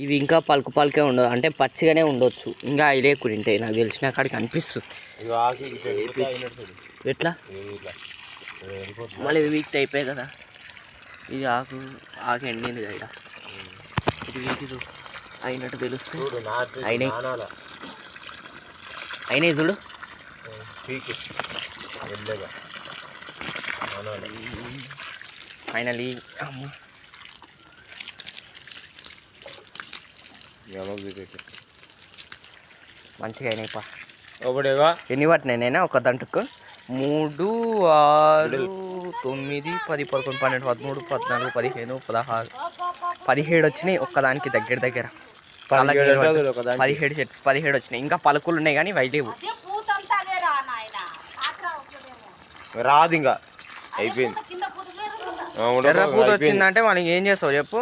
ఇవి ఇంకా పలుకు పలుకే ఉండవు, అంటే పచ్చిగానే ఉండొచ్చు, ఇంకా అవి లేకుండా ఉంటాయి నాకు తెలిసిన కాడికి అనిపిస్తుంది. ఎట్లా మళ్ళీ వీక్ అయిపోయాయి కదా, ఇది ఆకు ఎండింది కదా, ఇది వీటిది అయినట్టు తెలుస్తుంది. అయినాయి చూడు. ఫైనలీ మంచిగా అయినాయి పా. ఎన్ని పట్టినాయి ఒక దంటుకు? 3, 6, 9, 10, 11, 12, 13, 14, 15, 16, 17 వచ్చినాయి ఒక్కదానికి దగ్గర 17 వచ్చినాయి. ఇంకా పలుకులు ఉన్నాయి కానీ అవి లేవు. రాదు ఇంకా అయిపోయింది. ఎర్ర పూత వచ్చిందంటే మనకి ఏం చేస్తావు చెప్పు.